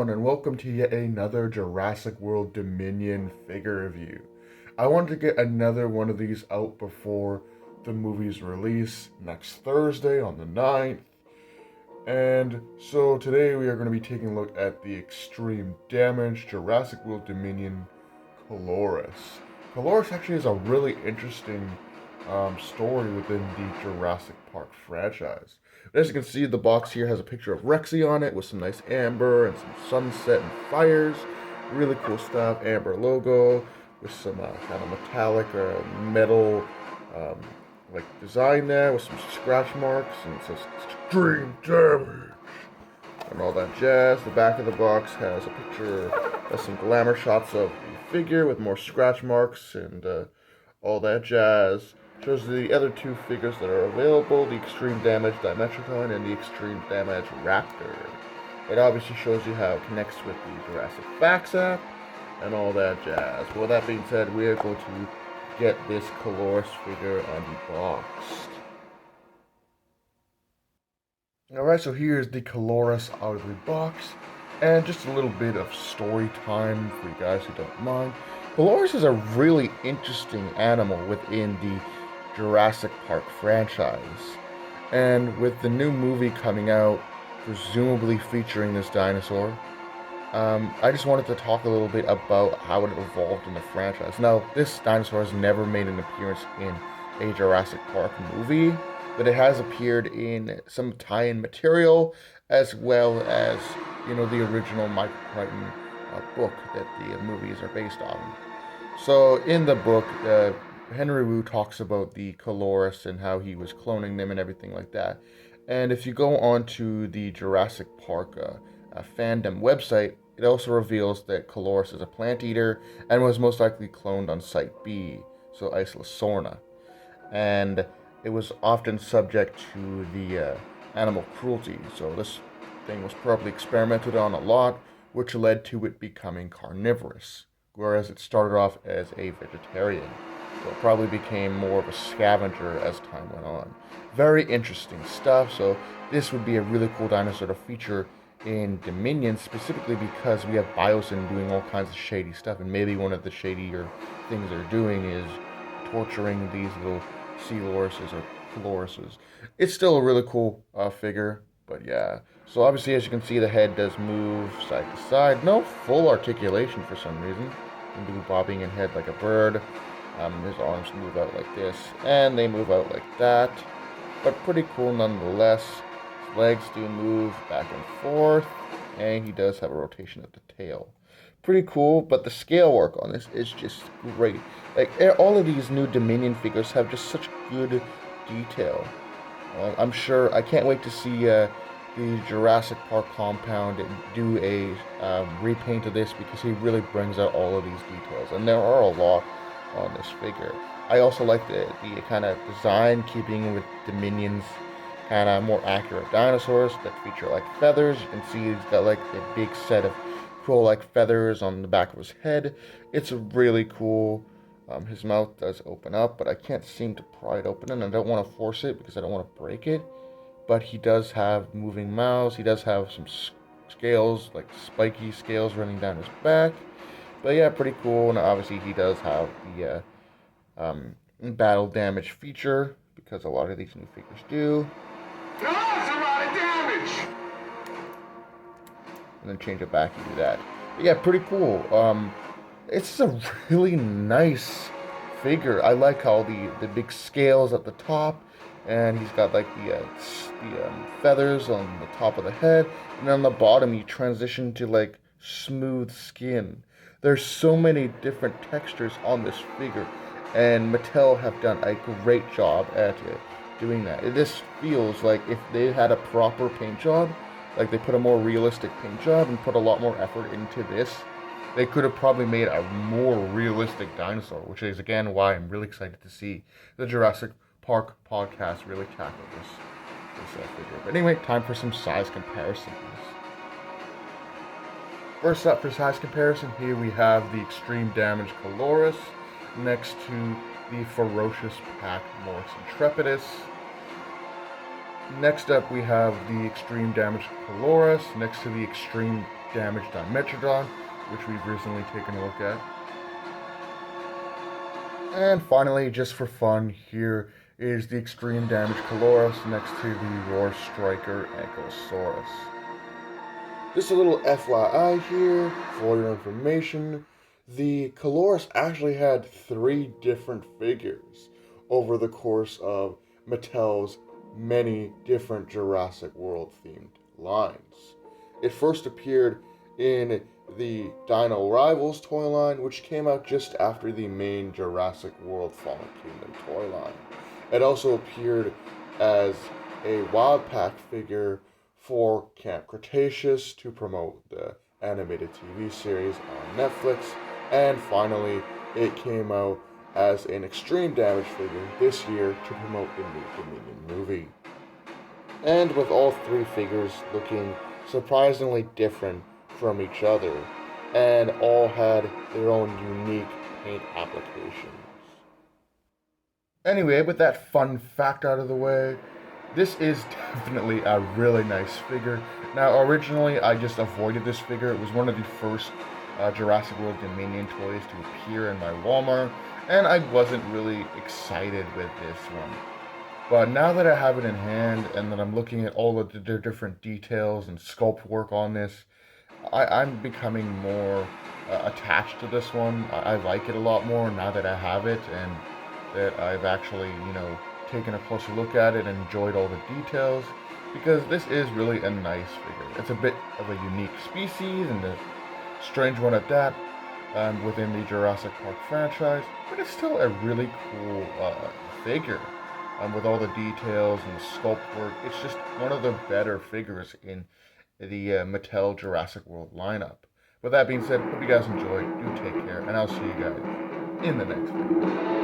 everyone, and welcome to yet another Jurassic World Dominion figure review. I wanted to get another one of these out before the movie's release next Thursday on the 9th. And so today we are going to be taking a look at the Extreme Damage Jurassic World Dominion coelurus. Coelurus actually is a really interesting story within the Jurassic Park franchise. As you can see, the box here has a picture of Rexy on it with some nice amber and some sunset and fires. Really cool stuff. Amber logo with some kind of metallic metal design there with some scratch marks, and it says Extreme Damage and all that jazz. The back of the box has a picture of some glamour shots of the figure with more scratch marks and all that jazz. Shows the other two figures that are available, the Extreme Damage Dimetrodon and the Extreme Damage Raptor. It obviously shows you how it connects with the Jurassic Facts app and all that jazz. With that being said, we are going to get this coelurus figure unboxed. Alright, so here's the coelurus out of the box, and just a little bit of story time for you guys who don't mind. Coelurus is a really interesting animal within the Jurassic Park franchise, and with the new movie coming out, presumably featuring this dinosaur, I just wanted to talk a little bit about how it evolved in the franchise. Now, this dinosaur has never made an appearance in a Jurassic Park movie, but it has appeared in some tie-in material, as well as, the original Michael Crichton book that the movies are based on. So, in the book, Henry Wu talks about the coelurus and how he was cloning them and everything like that. And if you go on to the Jurassic Park fandom website, it also reveals that coelurus is a plant eater and was most likely cloned on Site B, so Isla Sorna. And it was often subject to the animal cruelty, so this thing was probably experimented on a lot, which led to it becoming carnivorous, whereas it started off as a vegetarian. So it probably became more of a scavenger as time went on. Very interesting stuff, so this would be a really cool dinosaur to feature in Dominion, specifically because we have Biosyn doing all kinds of shady stuff, and maybe one of the shadier things they're doing is torturing these little coeluruses or coeluruses. It's still a really cool figure, but yeah. So obviously, as you can see, the head does move side to side. No full articulation for some reason. You can do bobbing and head like a bird. His arms move out like this, and they move out like that. But pretty cool nonetheless. His legs do move back and forth, and he does have a rotation at the tail. Pretty cool, but the scale work on this is just great. Like, all of these new Dominion figures have just such good detail. I'm sure, I can't wait to see the Jurassic Park compound do a repaint of this, because he really brings out all of these details, and there are a lot on this figure. I also like the kind of design, keeping with Dominion's kind of more accurate dinosaurs that feature like feathers. You can see he's got like a big set of cool like feathers on the back of his head. It's really cool. His mouth does open up, but I can't seem to pry it open, and I don't want to force it because I don't want to break it. But he does have moving mouths. He does have some scales, like spiky scales running down his back. But yeah, pretty cool. And obviously he does have the battle damage feature, because a lot of these new figures do. That's a lot of damage! And then change it back and do that. But yeah, pretty cool. It's a really nice figure. I like how the big scales at the top, and he's got like the feathers on the top of the head, and on the bottom you transition to like smooth skin. There's so many different textures on this figure, and Mattel have done a great job at doing that. This feels like if they had a proper paint job, like they put a more realistic paint job and put a lot more effort into this, they could have probably made a more realistic dinosaur, which is again why I'm really excited to see the Jurassic Park podcast really tackle this figure. But anyway, time for some size comparisons. First up for size comparison, here we have the Extreme Damage coelurus next to the Ferocious Pack Morris Intrepidus. Next up we have the Extreme Damage coelurus next to the Extreme damage Dimetrodon, which we've recently taken a look at. And finally, just for fun, here is the extreme damage coelurus next to the Roar Striker Ankylosaurus. Just a little FYI here for your information. The coelurus actually had 3 different figures over the course of Mattel's many different Jurassic World themed lines. It first appeared in the Dino Rivals toy line, which came out just after the main Jurassic World Fallen Kingdom toy line. It also appeared as a Wild Pack figure for Camp Cretaceous to promote the animated TV series on Netflix, and finally it came out as an extreme damage figure this year to promote the new Dominion movie. And with all 3 figures looking surprisingly different from each other, and all had their own unique paint applications. Anyway, with that fun fact out of the way, this is definitely a really nice figure. Now, originally, I just avoided this figure. It was one of the first Jurassic World Dominion toys to appear in my Walmart, and I wasn't really excited with this one. But now that I have it in hand, and that I'm looking at all of the different details and sculpt work on this, I'm becoming more attached to this one. I like it a lot more now that I have it, and that I've actually, taken a closer look at it and enjoyed all the details, because this is really a nice figure. It's a bit of a unique species, and a strange one at that, within the Jurassic Park franchise, but it's still a really cool figure. With all the details and the sculpt work, it's just one of the better figures in the Mattel Jurassic World lineup. With that being said, hope you guys enjoyed. Do take care, and I'll see you guys in the next video.